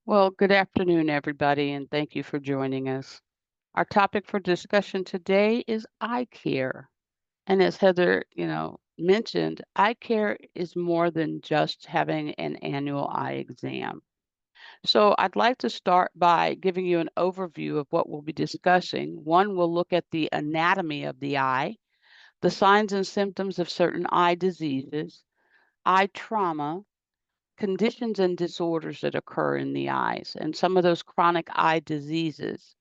Well, good afternoon, everybody, and thank you for joining us. Our topic for discussion today is eye care. And as Heather, mentioned, eye care is more than just having an annual eye exam. So I'd like to start by giving you an overview of what we'll be discussing. One, we'll look at the anatomy of the eye, the signs and symptoms of certain eye diseases, eye trauma, conditions and disorders that occur in the eyes, and some of those chronic eye diseases.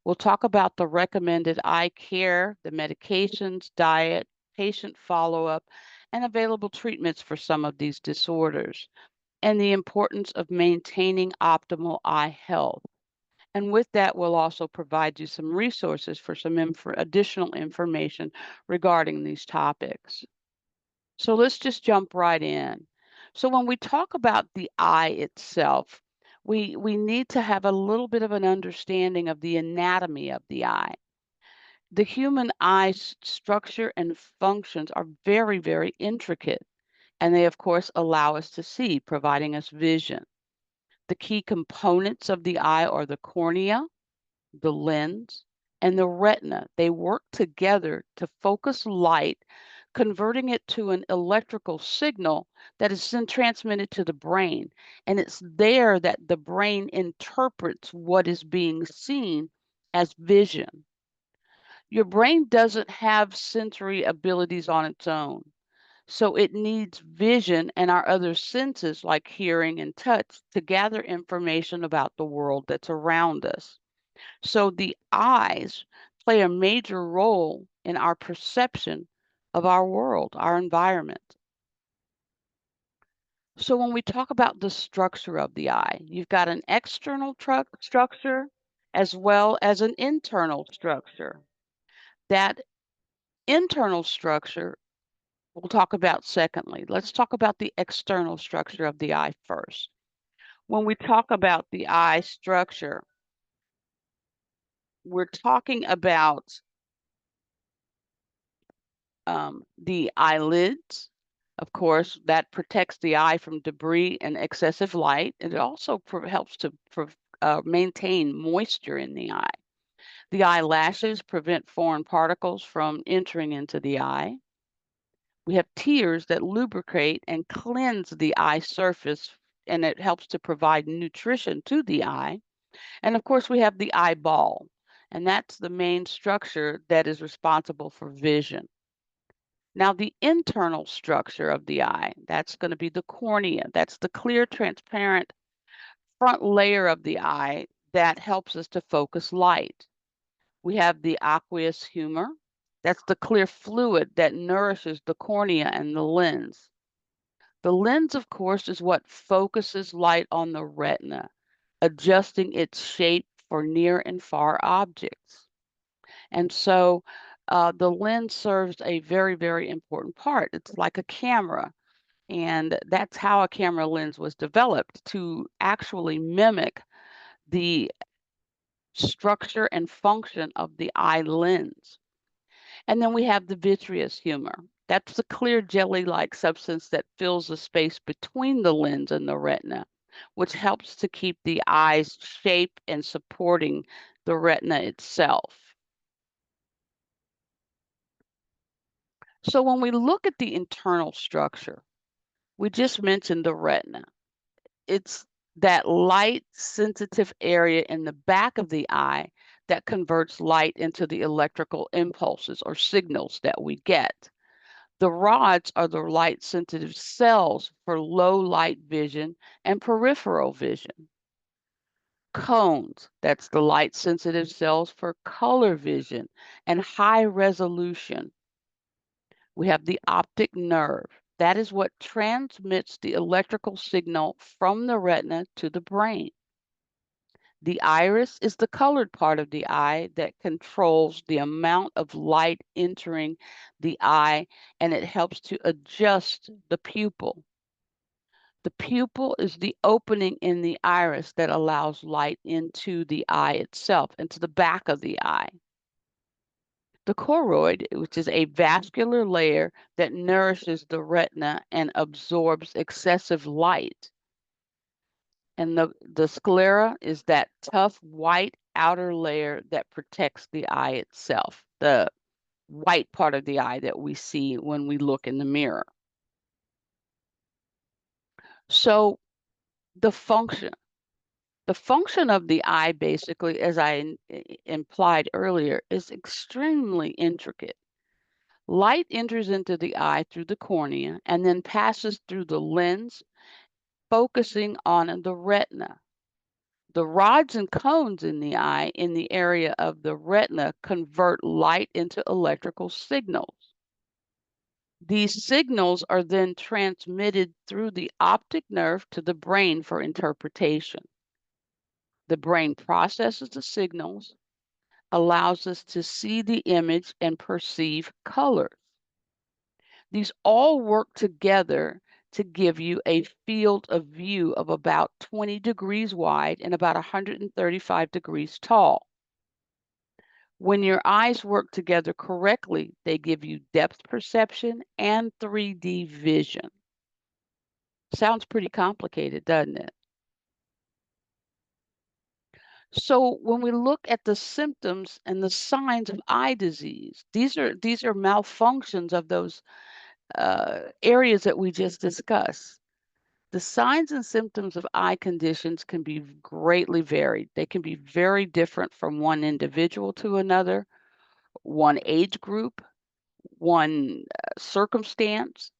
We'll talk about the recommended eye care, the medications, diet, patient follow-up, and available treatments for some of these disorders, and the importance of maintaining optimal eye health. And with that, we'll also provide you some resources for some additional information regarding these topics. So let's just jump right in. So when we talk about the eye itself, we need to have a little bit of an understanding of the anatomy of the eye. The human eye's structure and functions are very, very intricate, and they, of course, allow us to see, providing us vision. The key components of the eye are the cornea, the lens, and the retina. They work together to focus light, converting it to an electrical signal that is then transmitted to the brain. And it's there that the brain interprets what is being seen as vision. Your brain doesn't have sensory abilities on its own. So it needs vision and our other senses like hearing and touch to gather information about the world that's around us. So the eyes play a major role in our perception of our world, our environment. So when we talk about the structure of the eye, you've got an external structure as well as an internal structure. That internal structure we'll talk about secondly. Let's talk about the external structure of the eye first. When we talk about the eye structure, we're talking about the eyelids. Of course, that protects the eye from debris and excessive light. And it also helps to maintain moisture in the eye. The eyelashes prevent foreign particles from entering into the eye. We have tears that lubricate and cleanse the eye surface, and it helps to provide nutrition to the eye. And of course, we have the eyeball, and that's the main structure that is responsible for vision. Now, the internal structure of the eye, that's going to be the cornea. That's the clear, transparent front layer of the eye that helps us to focus light. We have the aqueous humor. That's the clear fluid that nourishes the cornea and the lens. The lens, of course, is what focuses light on the retina, adjusting its shape for near and far objects. And so the lens serves a very, very important part. It's like a camera. And that's how a camera lens was developed to actually mimic the structure and function of the eye lens. And then we have the vitreous humor. That's the clear jelly-like substance that fills the space between the lens and the retina, which helps to keep the eye's shape and supporting the retina itself. So when we look at the internal structure, we just mentioned the retina. It's that light sensitive area in the back of the eye that converts light into the electrical impulses or signals that we get. The rods are the light sensitive cells for low light vision and peripheral vision. Cones, that's the light sensitive cells for color vision and high resolution. We have the optic nerve. That is what transmits the electrical signal from the retina to the brain. The iris is the colored part of the eye that controls the amount of light entering the eye, and it helps to adjust the pupil. The pupil is the opening in the iris that allows light into the eye itself, into the back of the eye. The choroid, which is a vascular layer that nourishes the retina and absorbs excessive light. And the sclera is that tough white outer layer that protects the eye itself, the white part of the eye that we see when we look in the mirror. So the function of the eye, basically, as I implied earlier, is extremely intricate. Light enters into the eye through the cornea and then passes through the lens, focusing on the retina. The rods and cones in the eye in the area of the retina convert light into electrical signals. These signals are then transmitted through the optic nerve to the brain for interpretation. The brain processes the signals, allows us to see the image and perceive colors. These all work together to give you a field of view of about 20 degrees wide and about 135 degrees tall. When your eyes work together correctly, they give you depth perception and 3D vision. Sounds pretty complicated, doesn't it? So when we look at the symptoms and the signs of eye disease, these are malfunctions of those areas that we just discussed. The signs and symptoms of eye conditions can be greatly varied. They can be very different from one individual to another, one age group, one circumstance.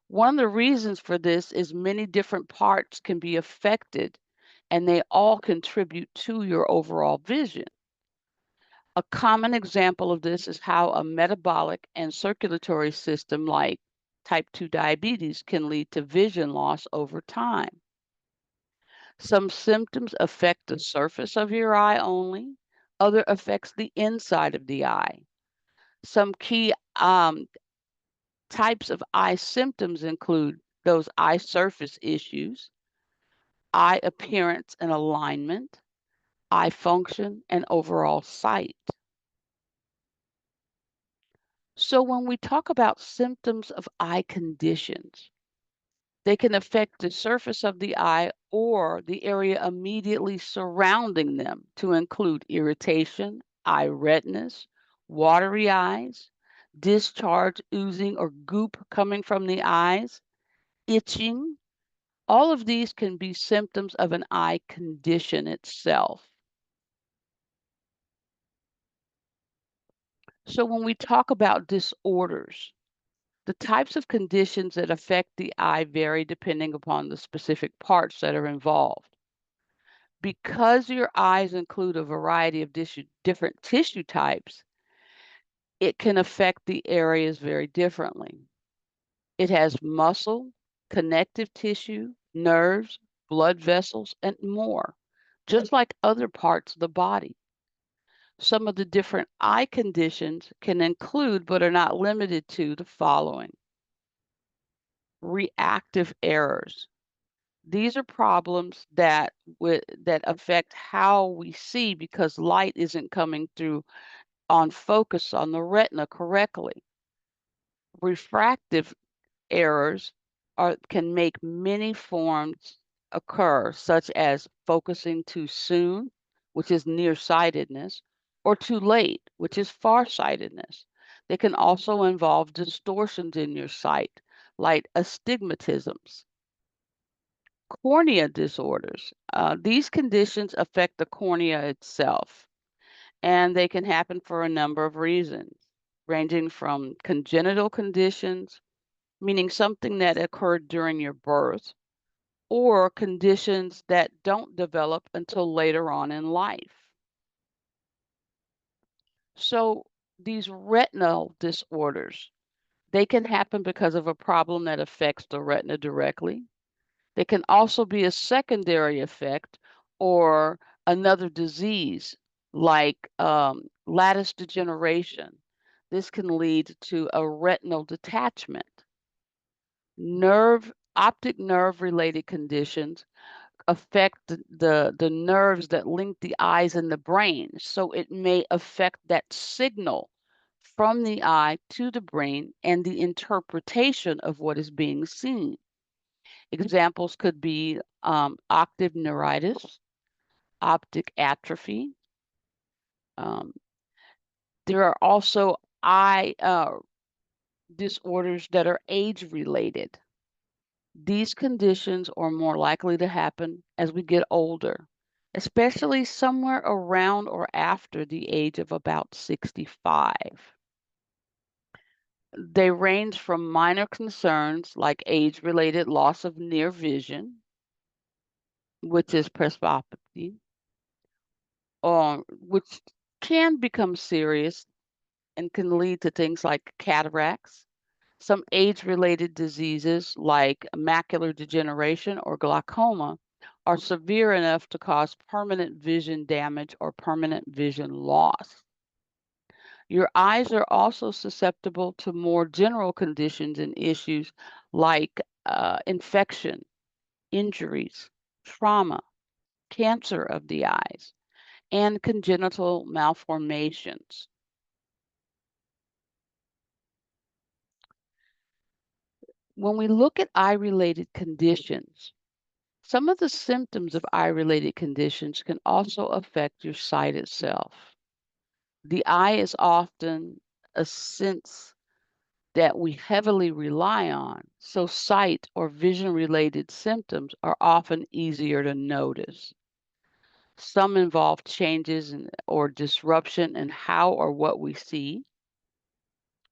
One of the reasons for this is many different parts can be affected and they all contribute to your overall vision. A common example of this is how a metabolic and circulatory system like type 2 diabetes can lead to vision loss over time. Some symptoms affect the surface of your eye only, other affects the inside of the eye. Some key types of eye symptoms include those eye surface issues, eye appearance and alignment, eye function, and overall sight. So when we talk about symptoms of eye conditions, they can affect the surface of the eye or the area immediately surrounding them to include irritation, eye redness, watery eyes, discharge, oozing, or goop coming from the eyes, itching. All of these can be symptoms of an eye condition itself. So when we talk about disorders, the types of conditions that affect the eye vary depending upon the specific parts that are involved. Because your eyes include a variety of different tissue types, it can affect the areas very differently. It has muscle, connective tissue, nerves, blood vessels, and more, just like other parts of the body. Some of the different eye conditions can include, but are not limited to, the following: reactive errors. These are problems that affect how we see because light isn't coming through on focus on the retina correctly. Refractive errors can make many forms occur, such as focusing too soon, which is nearsightedness, or too late, which is farsightedness. They can also involve distortions in your sight, like astigmatisms. Cornea disorders. These conditions affect the cornea itself, and they can happen for a number of reasons, ranging from congenital conditions, meaning something that occurred during your birth, or conditions that don't develop until later on in life. So these retinal disorders, they can happen because of a problem that affects the retina directly. They can also be a secondary effect or another disease like lattice degeneration. This can lead to a retinal detachment. Optic nerve related conditions affect the nerves that link the eyes and the brain. So it may affect that signal from the eye to the brain and the interpretation of what is being seen. Examples could be optic neuritis, optic atrophy. There are also eye disorders that are age-related. These conditions are more likely to happen as we get older, especially somewhere around or after the age of about 65. They range from minor concerns like age-related loss of near vision, which is presbyopia, which can become serious and can lead to things like cataracts. Some age-related diseases like macular degeneration or glaucoma are severe enough to cause permanent vision damage or permanent vision loss. Your eyes are also susceptible to more general conditions and issues like infection, injuries, trauma, cancer of the eyes, and congenital malformations. When we look at eye-related conditions, some of the symptoms of eye-related conditions can also affect your sight itself. The eye is often a sense that we heavily rely on, so sight or vision-related symptoms are often easier to notice. Some involve changes or disruption in how or what we see.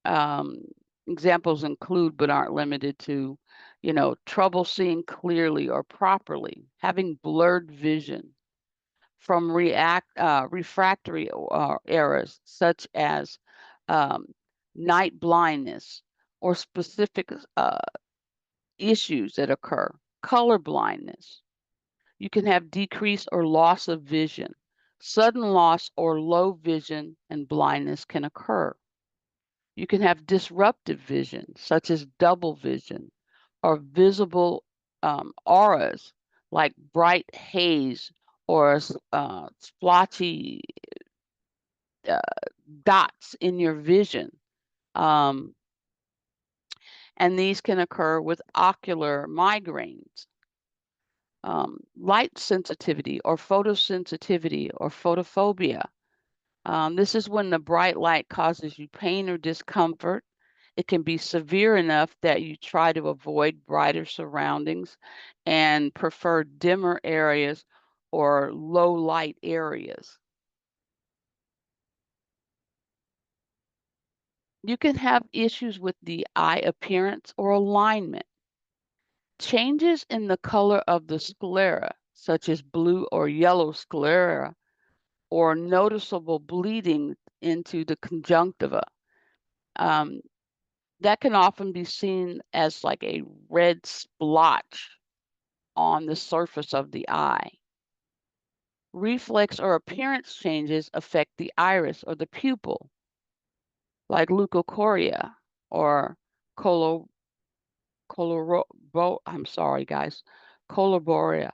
Um, Examples include, but aren't limited to, trouble seeing clearly or properly, having blurred vision from refractory errors such as um, night blindness or specific issues that occur, color blindness. You can have decrease or loss of vision. Sudden loss or low vision and blindness can occur. You can have disruptive vision, such as double vision, or visible auras like bright haze or splotchy uh, dots in your vision. Um, and these can occur with ocular migraines. Light sensitivity or photosensitivity or photophobia. This is when the bright light causes you pain or discomfort. It can be severe enough that you try to avoid brighter surroundings and prefer dimmer areas or low light areas. You can have issues with the eye appearance or alignment. Changes in the color of the sclera, such as blue or yellow sclera, or noticeable bleeding into the conjunctiva. Um, that can often be seen as like a red splotch on the surface of the eye. Reflex or appearance changes affect the iris or the pupil, like leukocoria or I'm sorry, guys, coloboria.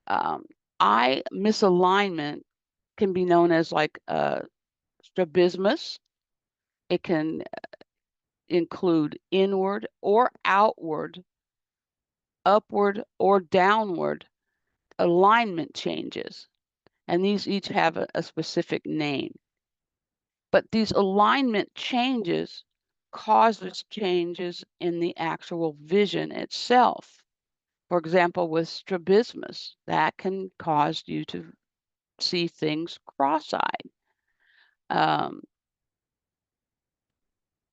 Eye misalignment can be known as like strabismus. It can include inward or outward, upward or downward alignment changes. And these each have a specific name. But these alignment changes causes changes in the actual vision itself. For example, with strabismus, that can cause you to see things cross-eyed.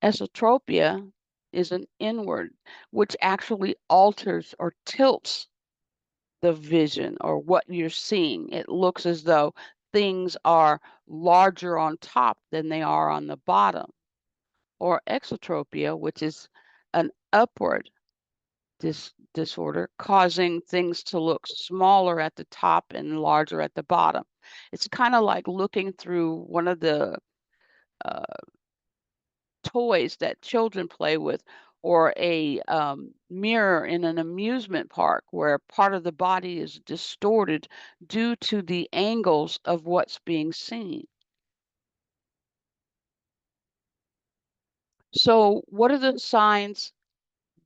Esotropia is an inward, which actually alters or tilts the vision or what you're seeing. It looks as though things are larger on top than they are on the bottom. Or exotropia, which is an upward disorder, causing things to look smaller at the top and larger at the bottom. It's kind of like looking through one of the uh, toys that children play with, or a mirror in an amusement park where part of the body is distorted due to the angles of what's being seen. So what are the signs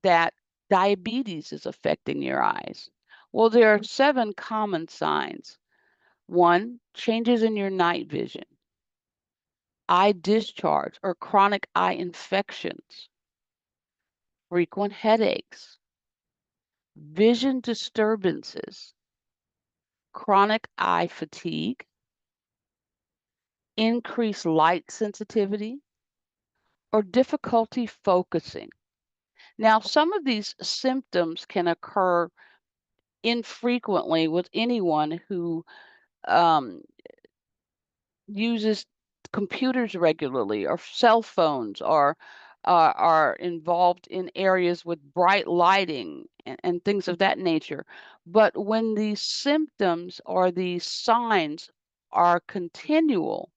that diabetes is affecting your eyes? Well, there are 7 common signs. 1, changes in your night vision, eye discharge or chronic eye infections, frequent headaches, vision disturbances, chronic eye fatigue, increased light sensitivity, or difficulty focusing. Now, some of these symptoms can occur infrequently with anyone who um, uses computers regularly or cell phones or are involved in areas with bright lighting and things of that nature. But when these symptoms or these signs are continual,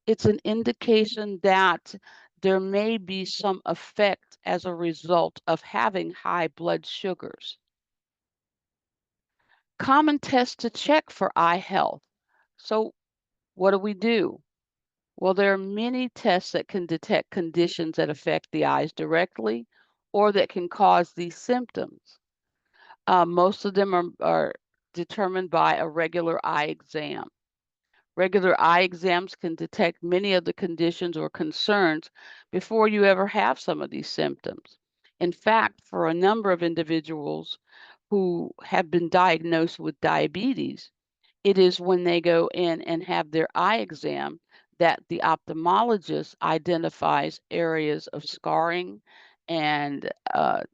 it's an indication that there may be some effect as a result of having high blood sugars. Common tests to check for eye health. So, what do? Well, there are many tests that can detect conditions that affect the eyes directly or that can cause these symptoms. Most of them are determined by a regular eye exam. Regular eye exams can detect many of the conditions or concerns before you ever have some of these symptoms. In fact, for a number of individuals who have been diagnosed with diabetes, it is when they go in and have their eye exam that the ophthalmologist identifies areas of scarring and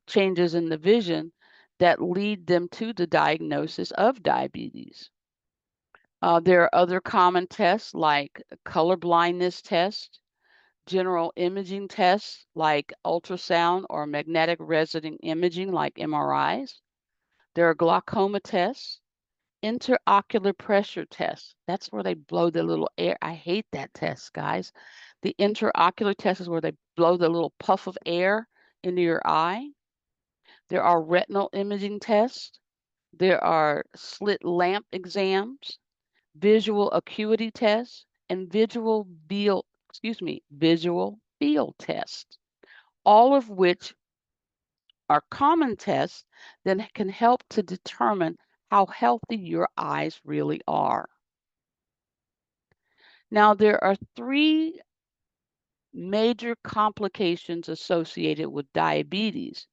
changes in the vision that lead them to the diagnosis of diabetes. There are other common tests like color blindness test, general imaging tests like ultrasound or magnetic resonance imaging like MRIs. There are glaucoma tests, interocular pressure tests. That's where they blow the little air. I hate that test, guys. The interocular test is where they blow the little puff of air into your eye. There are retinal imaging tests. There are slit lamp exams, visual acuity tests, and visual field tests, all of which are common tests that can help to determine how healthy your eyes really are. Now, there are 3 major complications associated with diabetes: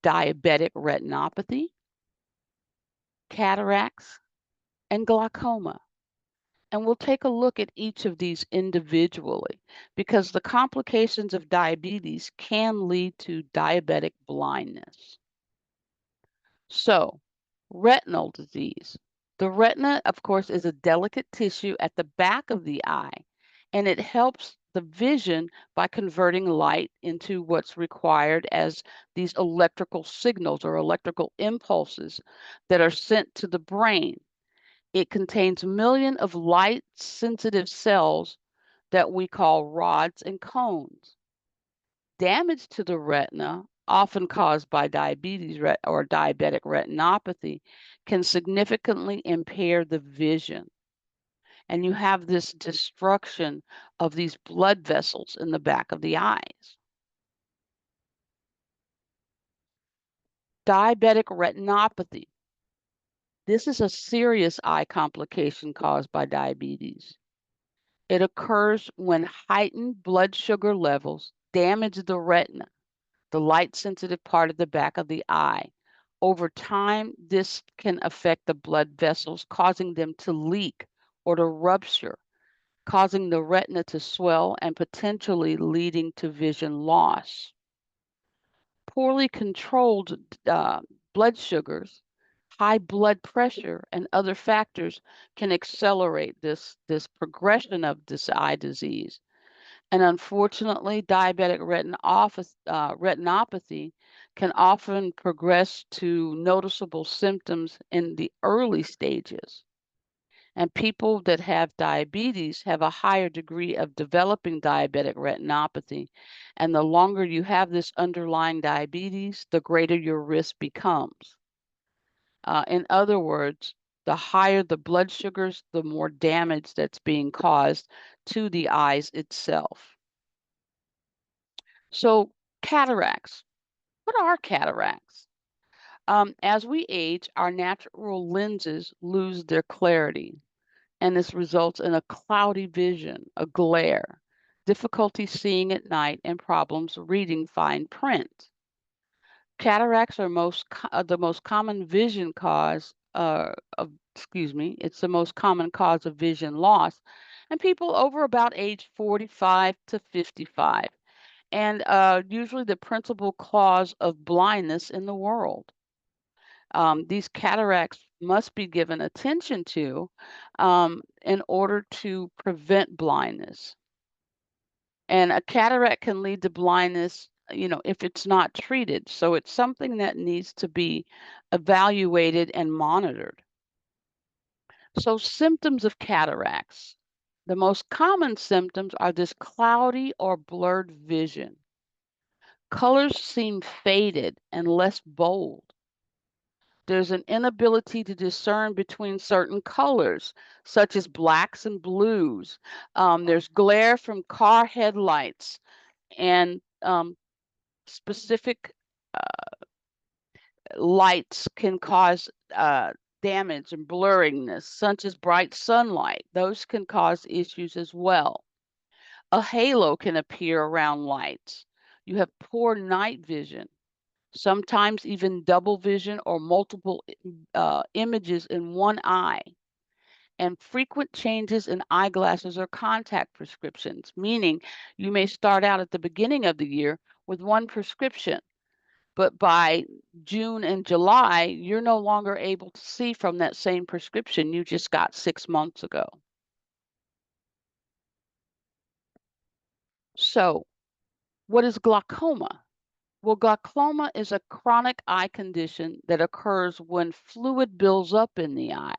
diabetic retinopathy, cataracts, and glaucoma. And we'll take a look at each of these individually because the complications of diabetes can lead to diabetic blindness. So, retinal disease. The retina, of course, is a delicate tissue at the back of the eye, and it helps the vision by converting light into what's required as these electrical signals or electrical impulses that are sent to the brain. It contains millions of light-sensitive cells that we call rods and cones. Damage to the retina, often caused by diabetes or diabetic retinopathy, can significantly impair the vision. And you have this destruction of these blood vessels in the back of the eyes. Diabetic retinopathy. This is a serious eye complication caused by diabetes. It occurs when heightened blood sugar levels damage the retina, the light-sensitive part of the back of the eye. Over time, this can affect the blood vessels, causing them to leak or to rupture, causing the retina to swell and potentially leading to vision loss. Poorly controlled blood sugars, high blood pressure, and other factors can accelerate this progression of this eye disease. And unfortunately, diabetic retinopathy can often progress to noticeable symptoms in the early stages. And people that have diabetes have a higher degree of developing diabetic retinopathy. And the longer you have this underlying diabetes, the greater your risk becomes. In other words, the higher the blood sugars, the more damage that's being caused to the eyes itself. So, cataracts. What are cataracts? As we age, our natural lenses lose their clarity, and this results in a cloudy vision, a glare, difficulty seeing at night, and problems reading fine print. Cataracts are the most common vision cause it's the most common cause of vision loss, and people over about age 45 to 55, and usually the principal cause of blindness in the world. These cataracts must be given attention to in order to prevent blindness. And a cataract can lead to blindness, if it's not treated. So it's something that needs to be evaluated and monitored. So symptoms of cataracts. The most common symptoms are this cloudy or blurred vision. Colors seem faded and less bold. There's an inability to discern between certain colors, such as blacks and blues. There's glare from car headlights and specific lights can cause damage and blurriness, such as bright sunlight. Those can cause issues as well. A halo can appear around lights. You have poor night vision, sometimes even double vision or multiple images in one eye, and frequent changes in eyeglasses or contact prescriptions, meaning you may start out at the beginning of the year with one prescription, but by June and July, you're no longer able to see from that same prescription you just got 6 months ago. So, what is glaucoma? Well, glaucoma is a chronic eye condition that occurs when fluid builds up in the eye.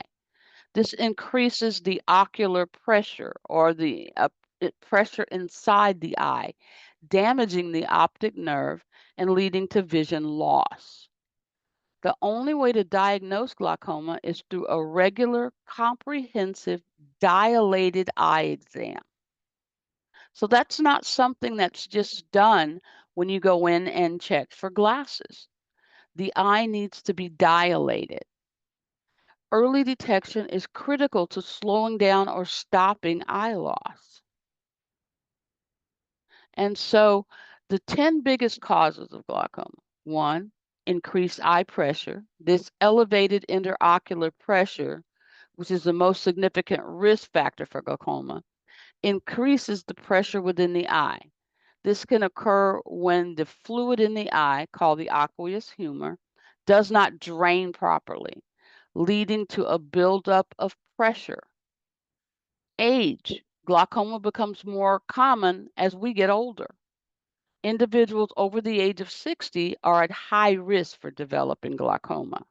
This increases the ocular pressure or the pressure inside the eye, damaging the optic nerve and leading to vision loss. The only way to diagnose glaucoma is through a regular, comprehensive, dilated eye exam. So that's not something that's just done when you go in and check for glasses. The eye needs to be dilated. Early detection is critical to slowing down or stopping eye loss. And so the 10 biggest causes of glaucoma. 1, increased eye pressure. This elevated interocular pressure, which is the most significant risk factor for glaucoma, increases the pressure within the eye. This can occur when the fluid in the eye, called the aqueous humor, does not drain properly, leading to a buildup of pressure. Age. Glaucoma becomes more common as we get older. Individuals over the age of 60 are at high risk for developing glaucoma.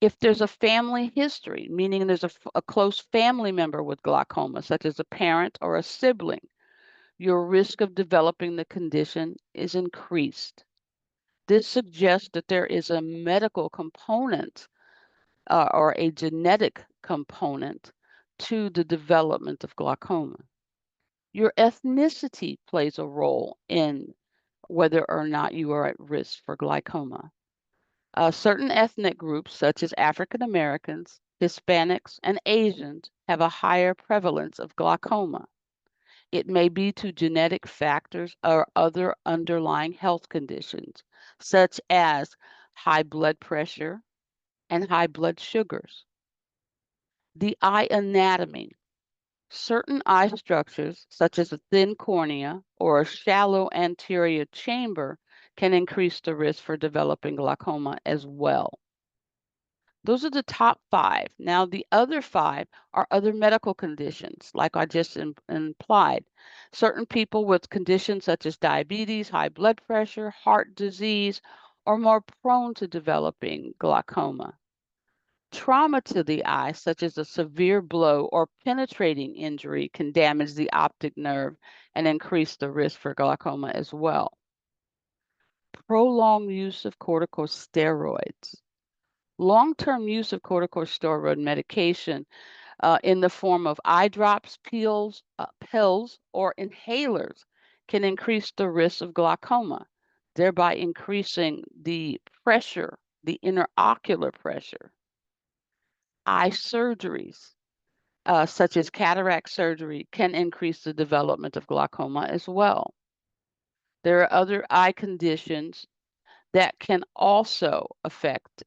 If there's a family history, meaning there's a close family member with glaucoma, such as a parent or a sibling, your risk of developing the condition is increased. This suggests that there is a medical component or a genetic component to the development of glaucoma. Your ethnicity plays a role in whether or not you are at risk for glaucoma. Certain ethnic groups, such as African Americans, Hispanics, and Asians, have a higher prevalence of glaucoma. It may be to genetic factors or other underlying health conditions, such as high blood pressure and high blood sugars. The eye anatomy. Certain eye structures, such as a thin cornea or a shallow anterior chamber, can increase the risk for developing glaucoma as well. Those are the top 5. Now, the other 5 are other medical conditions, like I just implied. Certain people with conditions such as diabetes, high blood pressure, heart disease, are more prone to developing glaucoma. Trauma to the eye, such as a severe blow or penetrating injury, can damage the optic nerve and increase the risk for glaucoma as well. Prolonged use of corticosteroids. Long-term use of corticosteroid medication in the form of eye drops, pills, or inhalers can increase the risk of glaucoma, thereby increasing the pressure the interocular pressure. Eye surgeries, such as cataract surgery, can increase the development of glaucoma as well. There are other eye conditions that can also affect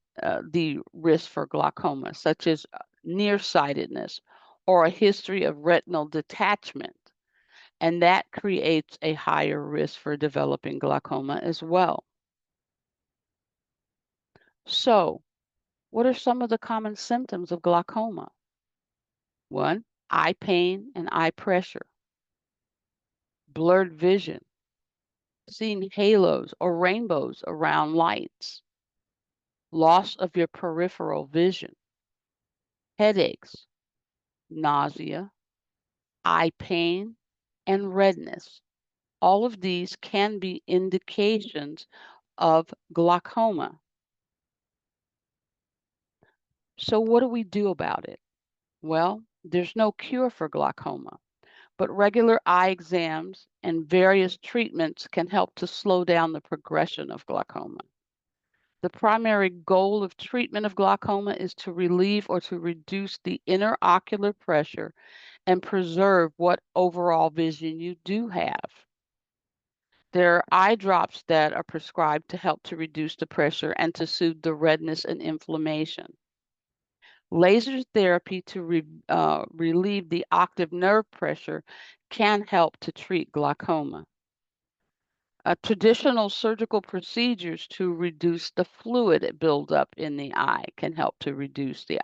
the risk for glaucoma, such as nearsightedness or a history of retinal detachment, and that creates a higher risk for developing glaucoma as well. So, what are some of the common symptoms of glaucoma? 1, eye pain and eye pressure, blurred vision, seeing halos or rainbows around lights, loss of your peripheral vision, headaches, nausea, eye pain, and redness. All of these can be indications of glaucoma. So what do we do about it? Well, there's no cure for glaucoma, but regular eye exams and various treatments can help to slow down the progression of glaucoma. The primary goal of treatment of glaucoma is to relieve or to reduce the interocular pressure and preserve what overall vision you do have. There are eye drops that are prescribed to help to reduce the pressure and to soothe the redness and inflammation. Laser therapy to relieve the octave nerve pressure can help to treat glaucoma. Traditional surgical procedures to reduce the fluid buildup in the eye can help to reduce the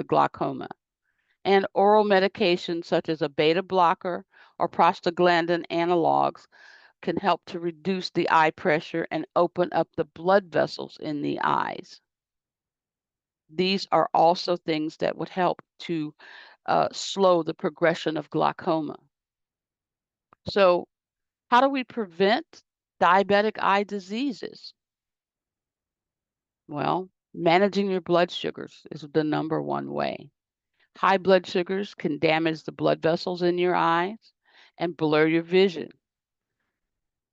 glaucoma. And oral medications such as a beta blocker or prostaglandin analogs can help to reduce the eye pressure and open up the blood vessels in the eyes. These are also things that would help to slow the progression of glaucoma. So, how do we prevent diabetic eye diseases? Well, managing your blood sugars is the #1 way. High blood sugars can damage the blood vessels in your eyes and blur your vision.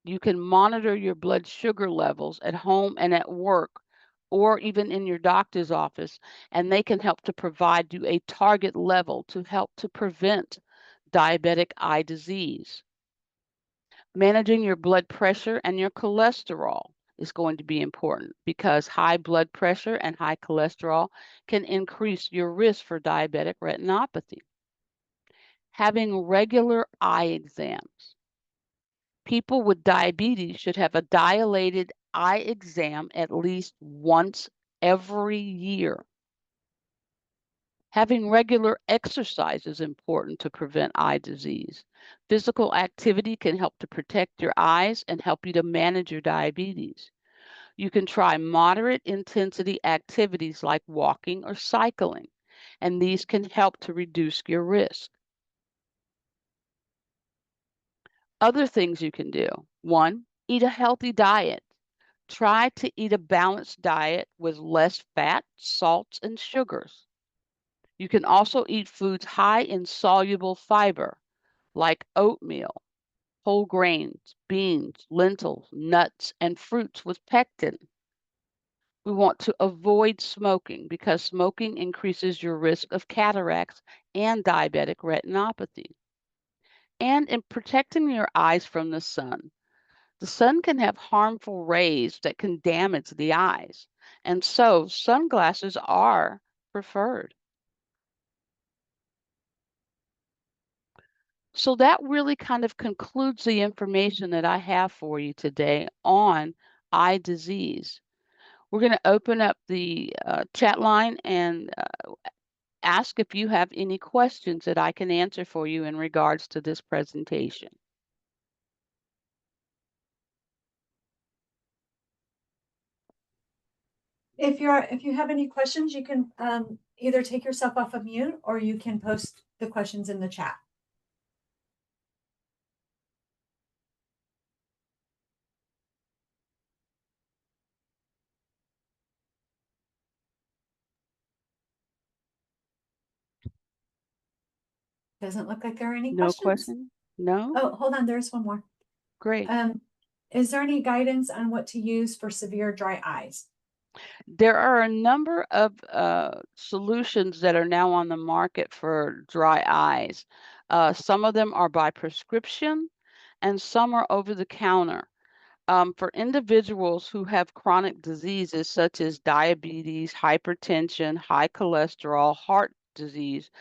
You can monitor your blood sugar levels at home and at work, or even in your doctor's office, and they can help to provide you a target level to help to prevent diabetic eye disease. Managing your blood pressure and your cholesterol is going to be important because high blood pressure and high cholesterol can increase your risk for diabetic retinopathy. Having regular eye exams. People with diabetes should have a dilated eye exam at least once every year. Having regular exercise is important to prevent eye disease. Physical activity can help to protect your eyes and help you to manage your diabetes. You can try moderate intensity activities like walking or cycling, and these can help to reduce your risk. Other things you can do. 1, eat a healthy diet. Try to eat a balanced diet with less fat, salts, and sugars. You can also eat foods high in soluble fiber, like oatmeal, whole grains, beans, lentils, nuts, and fruits with pectin. We want to avoid smoking because smoking increases your risk of cataracts and diabetic retinopathy. And in protecting your eyes from the sun can have harmful rays that can damage the eyes. And so sunglasses are preferred. So that really kind of concludes the information that I have for you today on eye disease. We're going to open up the chat line and ask if you have any questions that I can answer for you in regards to this presentation. If you have any questions, you can either take yourself off of mute or you can post the questions in the chat. Doesn't look like there are any No questions. question? No? Oh, hold on, there's one more. Great. Is there any guidance on what to use for severe dry eyes? There are a number of solutions that are now on the market for dry eyes. Some of them are by prescription and some are over the counter. For individuals who have chronic diseases such as diabetes, hypertension, high cholesterol, heart disease,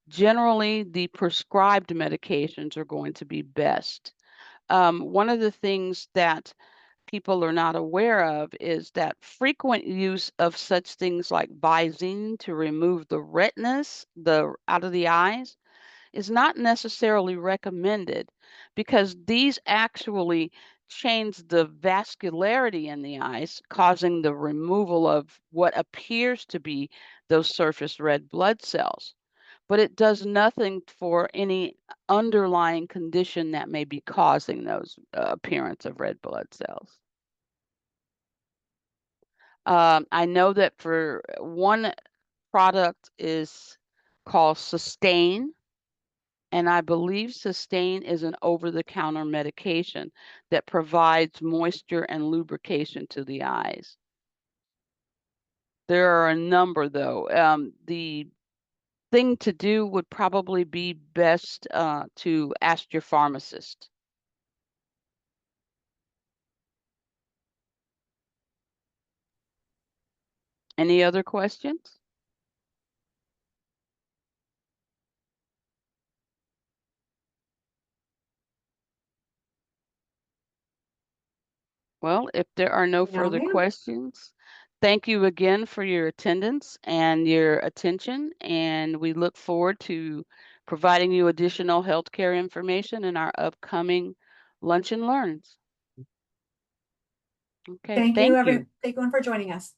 generally the prescribed medications are going to be best. One of the things that people are not aware of is that frequent use of such things like Visine to remove the retinas out of the eyes is not necessarily recommended because these actually change the vascularity in the eyes, causing the removal of what appears to be those surface red blood cells. But it does nothing for any underlying condition that may be causing those appearance of red blood cells. I know that for one product is called Sustain, and I believe Sustain is an over-the-counter medication that provides moisture and lubrication to the eyes. There are a number, though. The thing to do would probably be best to ask your pharmacist. Any other questions? Well, if there are no No, further ma'am. questions, thank you again for your attendance and your attention, and we look forward to providing you additional healthcare information in our upcoming Lunch and Learns. Okay, Thank you, thank you. everyone, for joining us.